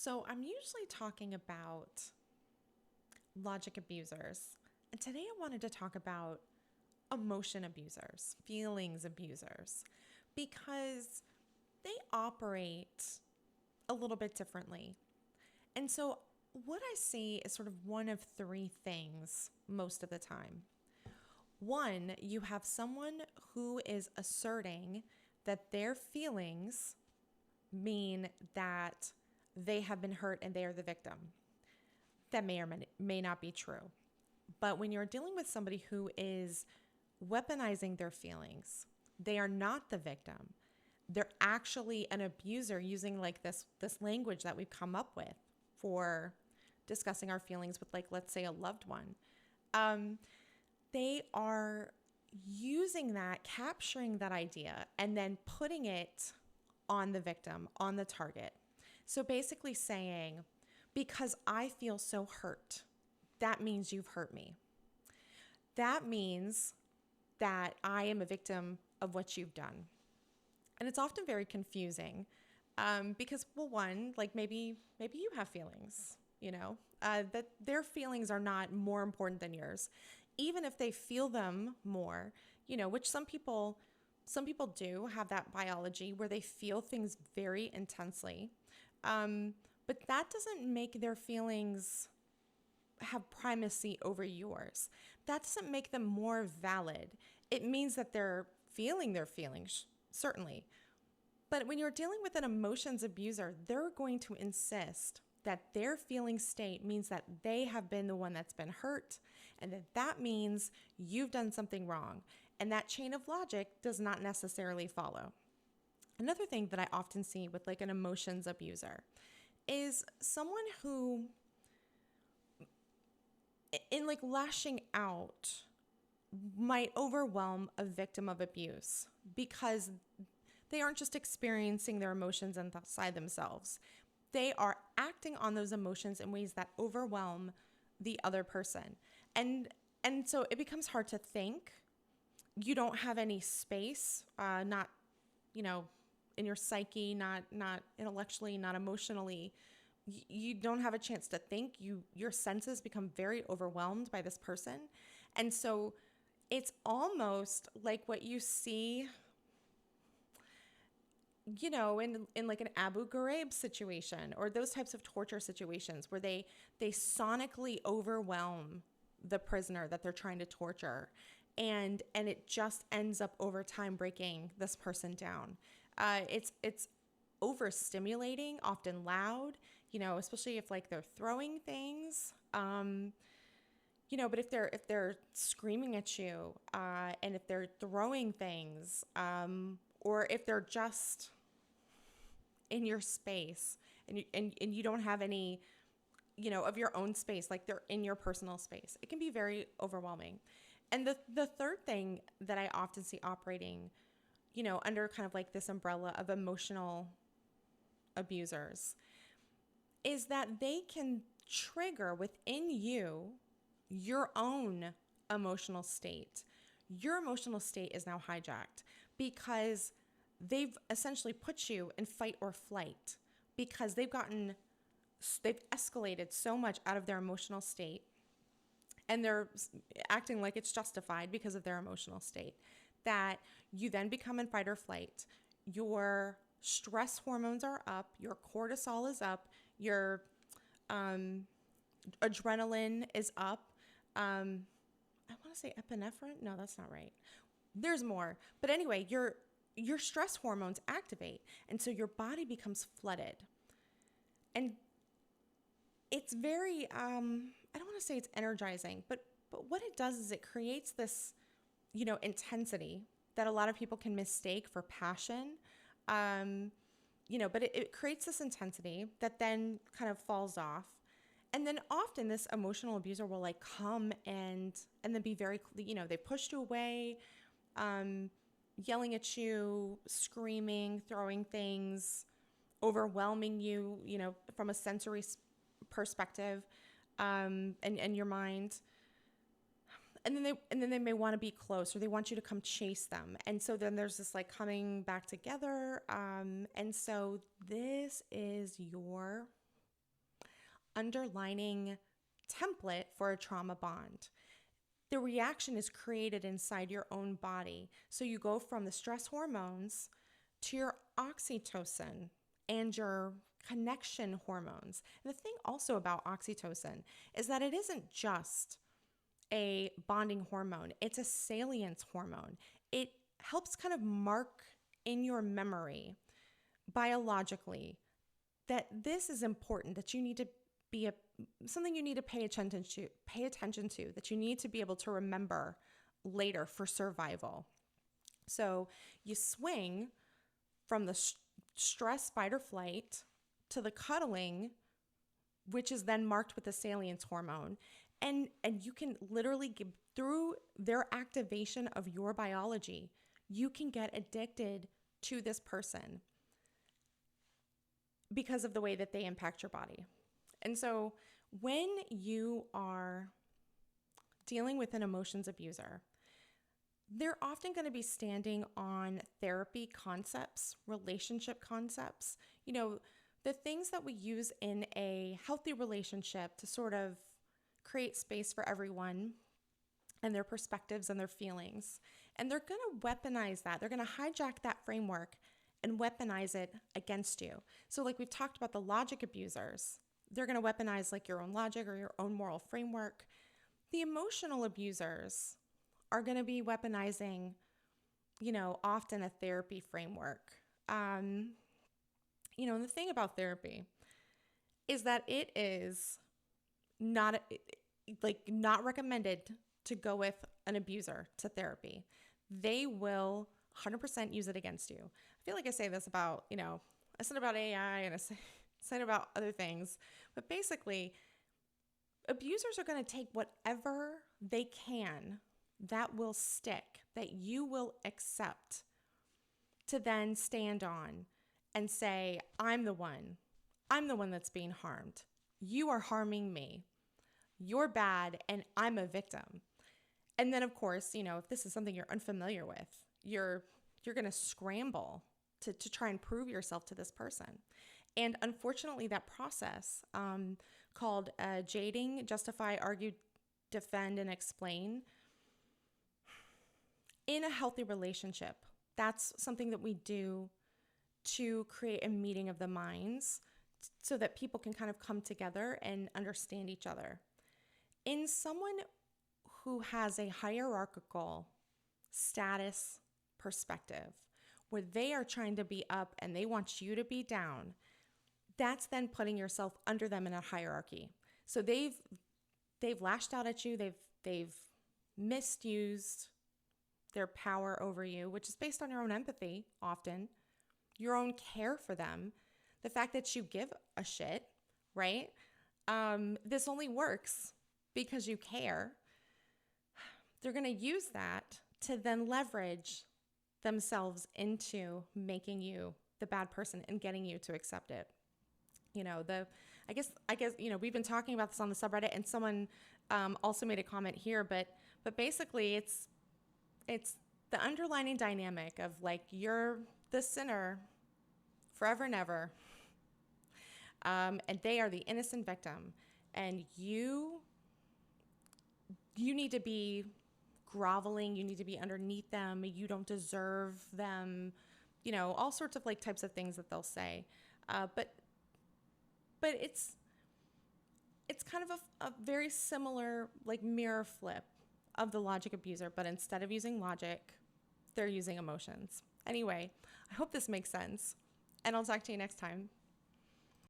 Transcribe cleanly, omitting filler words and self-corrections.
So, I'm usually talking about logic abusers. And today I wanted to talk about emotion abusers, feelings abusers, because they operate a little bit differently. And so, what I see is sort of one of three things most of the time. One, you have someone who is asserting that their feelings mean that they have been hurt and they are the victim. That may or may not be true. But when you're dealing with somebody who is weaponizing their feelings, they are not the victim. They're actually an abuser using like this language that we've come up with for discussing our feelings with, like, let's say a loved one. They are using that, capturing that idea, and then putting it on the victim, on the target. So basically saying, because I feel so hurt, that means you've hurt me. That means that I am a victim of what you've done. And it's often very confusing because, well, one, like maybe you have feelings, that their feelings are not more important than yours, even if they feel them more, which some people do have that biology where they feel things very intensely. But that doesn't make their feelings have primacy over yours. That doesn't make them more valid. It means that they're feeling their feelings, certainly. But when you're dealing with an emotions abuser, they're going to insist that their feeling state means that they have been the one that's been hurt, and that means you've done something wrong. And that chain of logic does not necessarily follow. Another thing that I often see with like an emotions abuser is someone who, in like lashing out, might overwhelm a victim of abuse because they aren't just experiencing their emotions inside themselves. They are acting on those emotions in ways that overwhelm the other person. And so it becomes hard to think. You don't have any space, not, in your psyche, not intellectually, not emotionally. You don't have a chance to think. Your senses become very overwhelmed by this person. And so it's almost like what you see, in like an Abu Ghraib situation or those types of torture situations where they sonically overwhelm the prisoner that they're trying to torture. And it just ends up over time breaking this person down. It's overstimulating, often loud, especially if like they're throwing things. But if they're screaming at you, and if they're throwing things, or if they're just in your space and you don't have any, of your own space, like they're in your personal space, it can be very overwhelming. And the third thing that I often see operating, under kind of like this umbrella of emotional abusers is that they can trigger within you your own emotional state. Your emotional state is now hijacked because they've essentially put you in fight or flight because they've escalated so much out of their emotional state, and they're acting like it's justified because of their emotional state, that you then become in fight or flight. Your stress hormones are up, your cortisol is up, your adrenaline is up. I want to say epinephrine. No, that's not right. There's more. But anyway, your stress hormones activate, and so your body becomes flooded. And it's very, I don't want to say it's energizing, but what it does is it creates this, intensity that a lot of people can mistake for passion. But it creates this intensity that then kind of falls off. And then often this emotional abuser will like come and then be very, they pushed you away, yelling at you, screaming, throwing things, overwhelming you, from a sensory perspective, and your mind. And then they may want to be close, or they want you to come chase them. And so then there's this like coming back together. And so this is your underlining template for a trauma bond. The reaction is created inside your own body. So you go from the stress hormones to your oxytocin and your connection hormones. And the thing also about oxytocin is that it isn't just a bonding hormone, it's a salience hormone. It helps kind of mark in your memory biologically that this is important, that you need to be something you need to pay attention to, that you need to be able to remember later for survival. So you swing from the stress, fight, or flight to the cuddling, which is then marked with the salience hormone. And you can literally through their activation of your biology, you can get addicted to this person because of the way that they impact your body. And so when you are dealing with an emotions abuser, they're often going to be standing on therapy concepts, relationship concepts, the things that we use in a healthy relationship to sort of create space for everyone and their perspectives and their feelings. And they're going to weaponize that. They're going to hijack that framework and weaponize it against you. So like we've talked about the logic abusers, they're going to weaponize like your own logic or your own moral framework. The emotional abusers are going to be weaponizing, often a therapy framework. And the thing about therapy is that it is not recommended to go with an abuser to therapy. They will 100% use it against you. I feel like I say this about, I said about AI and I said about other things, but basically abusers are going to take whatever they can that will stick, that you will accept, to then stand on and say, I'm the one that's being harmed. You are harming me. You're bad and I'm a victim. And then of course, if this is something you're unfamiliar with, you're going to scramble to try and prove yourself to this person. And unfortunately, that process called jading, justify, argue, defend, and explain in a healthy relationship, that's something that we do to create a meeting of the minds so that people can kind of come together and understand each other. In someone who has a hierarchical status perspective, where they are trying to be up and they want you to be down, that's then putting yourself under them in a hierarchy. So they've lashed out at you, they've misused their power over you, which is based on your own empathy often, your own care for them, the fact that you give a shit, right? This only works because you care. They're going to use that to then leverage themselves into making you the bad person and getting you to accept it. I guess, we've been talking about this on the subreddit, and someone also made a comment here, but basically it's the underlining dynamic of like, you're the sinner forever and ever. And they are the innocent victim, and you need to be groveling. You need to be underneath them. You don't deserve them, all sorts of like types of things that they'll say. But it's kind of a very similar like mirror flip of the logic abuser, but instead of using logic, they're using emotions. Anyway, I hope this makes sense, and I'll talk to you next time.